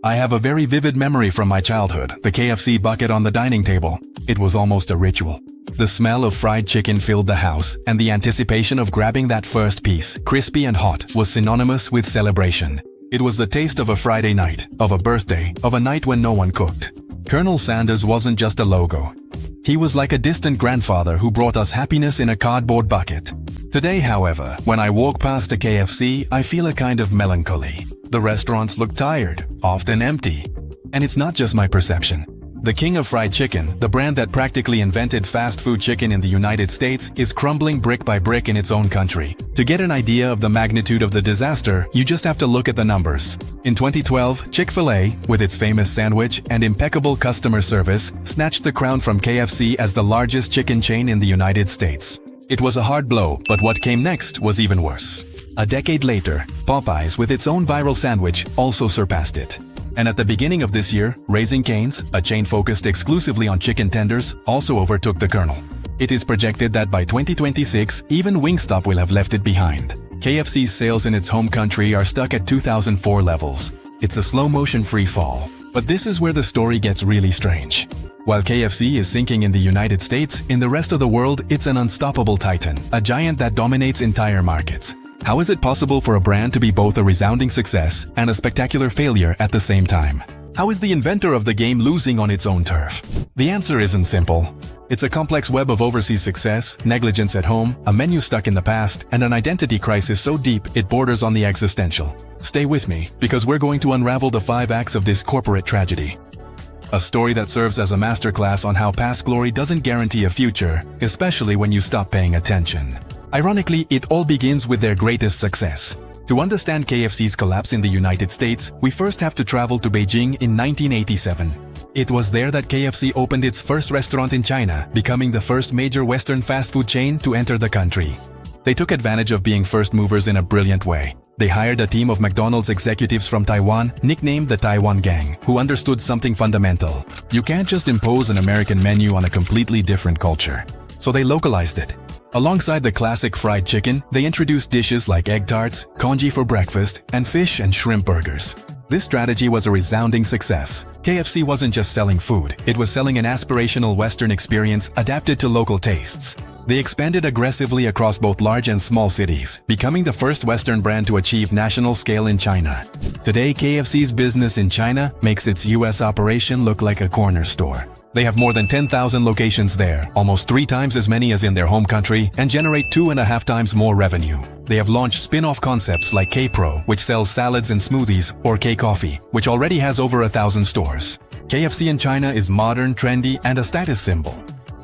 I have a very vivid memory from my childhood, the KFC bucket on the dining table. It was almost a ritual. The smell of fried chicken filled the house, and the anticipation of grabbing that first piece, crispy and hot, was synonymous with celebration. It was the taste of a Friday night, of a birthday, of a night when no one cooked. Colonel Sanders wasn't just a logo. He was like a distant grandfather who brought us happiness in a cardboard bucket. Today, however, when I walk past a KFC, I feel a kind of melancholy. The restaurants look tired, often empty. And it's not just my perception. The king of fried chicken, the brand that practically invented fast food chicken in the United States, is crumbling brick by brick in its own country. To get an idea of the magnitude of the disaster, you just have to look at the numbers. In 2012, Chick-fil-A, with its famous sandwich and impeccable customer service, snatched the crown from KFC as the largest chicken chain in the United States. It was a hard blow, but what came next was even worse. A decade later, Popeyes, with its own viral sandwich, also surpassed it. And at the beginning of this year, Raising Cane's, a chain focused exclusively on chicken tenders, also overtook the Colonel. It is projected that by 2026, even Wingstop will have left it behind. KFC's sales in its home country are stuck at 2004 levels. It's a slow-motion free fall. But this is where the story gets really strange. While KFC is sinking in the United States, in the rest of the world, it's an unstoppable titan, a giant that dominates entire markets. How is it possible for a brand to be both a resounding success and a spectacular failure at the same time? How is the inventor of the game losing on its own turf? The answer isn't simple. It's a complex web of overseas success, negligence at home, a menu stuck in the past, and an identity crisis so deep it borders on the existential. Stay with me, because we're going to unravel the 5 acts of this corporate tragedy. A story that serves as a masterclass on how past glory doesn't guarantee a future, especially when you stop paying attention. Ironically, it all begins with their greatest success. To understand KFC's collapse in the United States, we first have to travel to Beijing in 1987. It was there that KFC opened its first restaurant in China, becoming the first major Western fast food chain to enter the country. They took advantage of being first movers in a brilliant way. They hired a team of McDonald's executives from Taiwan, nicknamed the Taiwan Gang, who understood something fundamental. You can't just impose an American menu on a completely different culture. So they localized it. Alongside the classic fried chicken, they introduced dishes like egg tarts, congee for breakfast, and fish and shrimp burgers. This strategy was a resounding success. KFC wasn't just selling food, it was selling an aspirational Western experience adapted to local tastes. They expanded aggressively across both large and small cities, becoming the first Western brand to achieve national scale in China. Today, KFC's business in China makes its US operation look like a corner store. They have more than 10,000 locations there, almost 3 times as many as in their home country, and generate 2.5 times more revenue. They have launched spin-off concepts like K-Pro, which sells salads and smoothies, or K-Coffee, which already has over 1,000 stores. KFC in China is modern, trendy, and a status symbol.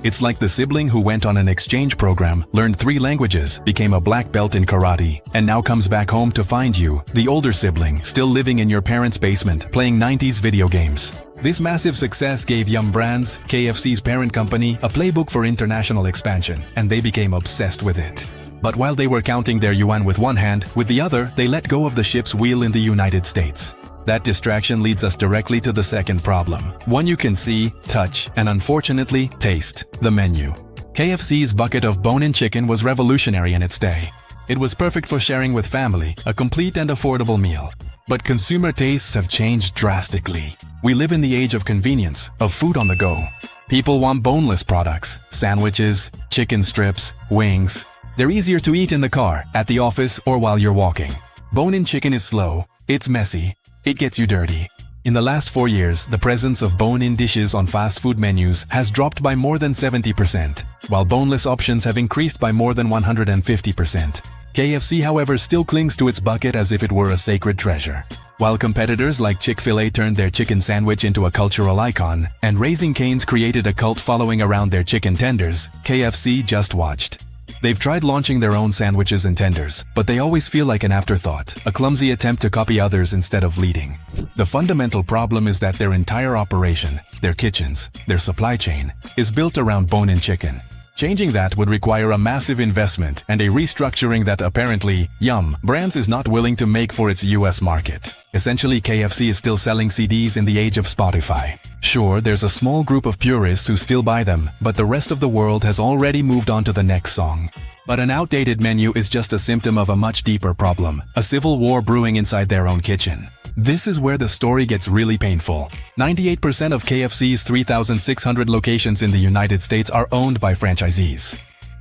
It's like the sibling who went on an exchange program, learned 3 languages, became a black belt in karate, and now comes back home to find you, the older sibling, still living in your parents' basement, playing 90s video games. This massive success gave Yum Brands, KFC's parent company, a playbook for international expansion, and they became obsessed with it. But while they were counting their yuan with one hand, with the other, they let go of the ship's wheel in the United States. That distraction leads us directly to the second problem. One you can see, touch, and unfortunately, taste: the menu. KFC's bucket of bone-in chicken was revolutionary in its day. It was perfect for sharing with family, a complete and affordable meal. But consumer tastes have changed drastically. We live in the age of convenience, of food on the go. People want boneless products, sandwiches, chicken strips, wings. They're easier to eat in the car, at the office, or while you're walking. Bone-in chicken is slow, it's messy, it gets you dirty. In the last 4 years, the presence of bone-in dishes on fast food menus has dropped by more than 70%, while boneless options have increased by more than 150%. KFC, however, still clings to its bucket as if it were a sacred treasure. While competitors like Chick-fil-A turned their chicken sandwich into a cultural icon, and Raising Cane's created a cult following around their chicken tenders, KFC just watched. They've tried launching their own sandwiches and tenders, but they always feel like an afterthought, a clumsy attempt to copy others instead of leading. The fundamental problem is that their entire operation, their kitchens, their supply chain, is built around bone-in chicken. Changing that would require a massive investment and a restructuring that apparently Yum Brands is not willing to make for its US market. Essentially, KFC is still selling CDs in the age of Spotify. Sure, there's a small group of purists who still buy them, but the rest of the world has already moved on to the next song. But an outdated menu is just a symptom of a much deeper problem, a civil war brewing inside their own kitchen. This is where the story gets really painful. 98% of KFC's 3,600 locations in the United States are owned by franchisees.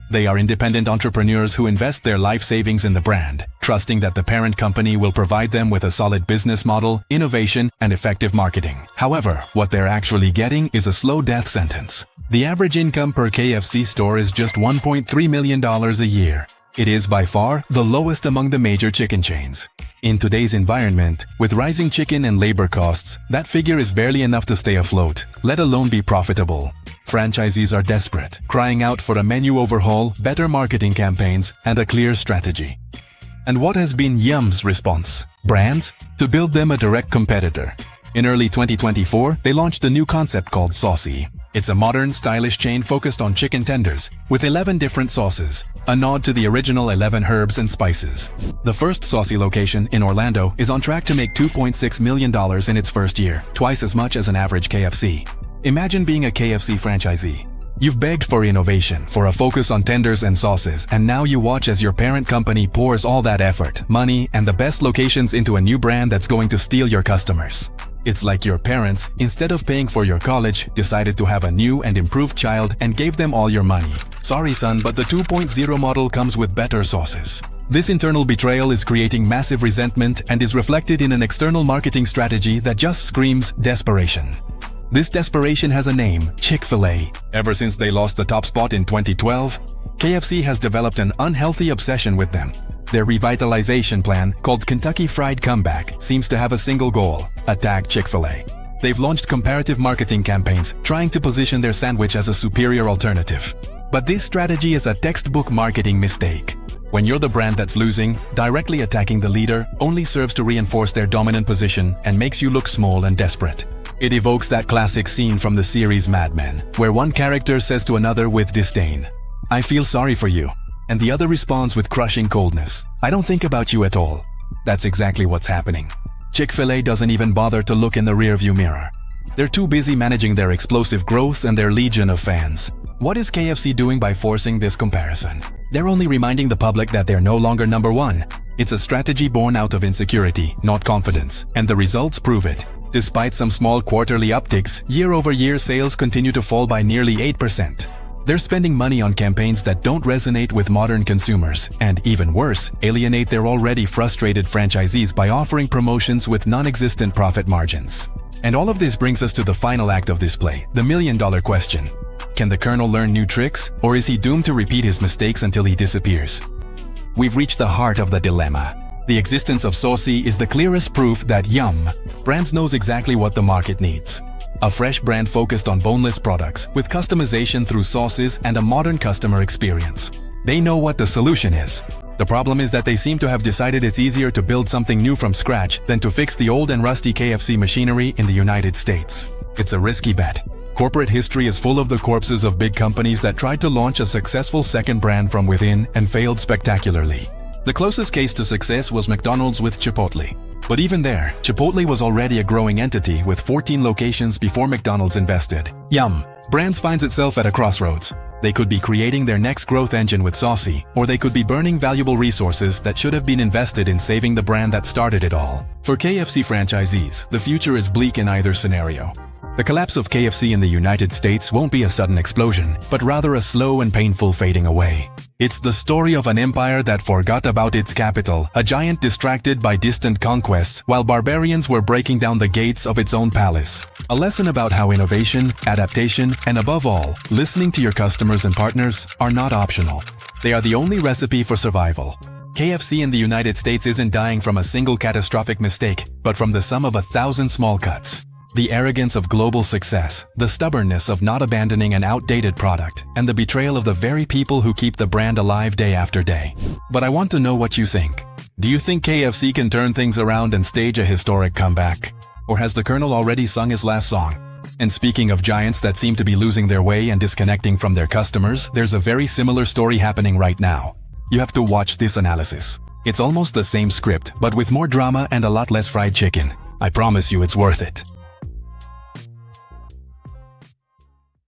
They are independent entrepreneurs who invest their life savings in the brand, trusting that the parent company will provide them with a solid business model, innovation, and effective marketing. However, what they're actually getting is a slow death sentence. The average income per KFC store is just $1.3 million a year. It is by far the lowest among the major chicken chains. In today's environment, with rising chicken and labor costs, that figure is barely enough to stay afloat, let alone be profitable. Franchisees are desperate, crying out for a menu overhaul, better marketing campaigns, and a clear strategy. And what has been Yum's response? Brands? To build them a direct competitor. In early 2024, they launched a new concept called Saucy. It's a modern, stylish chain focused on chicken tenders, with 11 different sauces, a nod to the original 11 herbs and spices. The first Saucy location in Orlando is on track to make $2.6 million in its first year, twice as much as an average KFC. Imagine being a KFC franchisee. You've begged for innovation, for a focus on tenders and sauces, and now you watch as your parent company pours all that effort, money, and the best locations into a new brand that's going to steal your customers. It's like your parents, instead of paying for your college, decided to have a new and improved child and gave them all your money. Sorry son, but the 2.0 model comes with better sauces. This internal betrayal is creating massive resentment and is reflected in an external marketing strategy that just screams desperation. This desperation has a name, Chick-fil-A. Ever since they lost the top spot in 2012, KFC has developed an unhealthy obsession with them. Their revitalization plan, called Kentucky Fried Comeback, seems to have a single goal: attack Chick-fil-A. They've launched comparative marketing campaigns, trying to position their sandwich as a superior alternative. But this strategy is a textbook marketing mistake. When you're the brand that's losing, directly attacking the leader only serves to reinforce their dominant position and makes you look small and desperate. It evokes that classic scene from the series Mad Men, where one character says to another with disdain, "I feel sorry for you," and the other responds with crushing coldness, "I don't think about you at all." That's exactly what's happening. Chick-fil-A doesn't even bother to look in the rearview mirror. They're too busy managing their explosive growth and their legion of fans. What is KFC doing by forcing this comparison? They're only reminding the public that they're no longer number one. It's a strategy born out of insecurity, not confidence, and the results prove it. Despite some small quarterly upticks, year-over-year sales continue to fall by nearly 8%. They're spending money on campaigns that don't resonate with modern consumers, and even worse, alienate their already frustrated franchisees by offering promotions with non-existent profit margins. And all of this brings us to the final act of this play, the million-dollar question. Can the Colonel learn new tricks, or is he doomed to repeat his mistakes until he disappears? We've reached the heart of the dilemma. The existence of Saucy is the clearest proof that Yum Brands knows exactly what the market needs. A fresh brand focused on boneless products, with customization through sauces and a modern customer experience. They know what the solution is. The problem is that they seem to have decided it's easier to build something new from scratch than to fix the old and rusty KFC machinery in the United States. It's a risky bet. Corporate history is full of the corpses of big companies that tried to launch a successful second brand from within and failed spectacularly. The closest case to success was McDonald's with Chipotle. But even there, Chipotle was already a growing entity with 14 locations before McDonald's invested. Yum Brands finds itself at a crossroads. They could be creating their next growth engine with Saucy, or they could be burning valuable resources that should have been invested in saving the brand that started it all. For KFC franchisees, the future is bleak in either scenario. The collapse of KFC in the United States won't be a sudden explosion, but rather a slow and painful fading away. It's the story of an empire that forgot about its capital, a giant distracted by distant conquests, while barbarians were breaking down the gates of its own palace. A lesson about how innovation, adaptation, and above all, listening to your customers and partners are not optional. They are the only recipe for survival. KFC in the United States isn't dying from a single catastrophic mistake, but from the sum of 1,000 small cuts. The arrogance of global success, the stubbornness of not abandoning an outdated product, and the betrayal of the very people who keep the brand alive day after day. But I want to know what you think. Do you think KFC can turn things around and stage a historic comeback? Or has the Colonel already sung his last song? And speaking of giants that seem to be losing their way and disconnecting from their customers, there's a very similar story happening right now. You have to watch this analysis. It's almost the same script, but with more drama and a lot less fried chicken. I promise you it's worth it.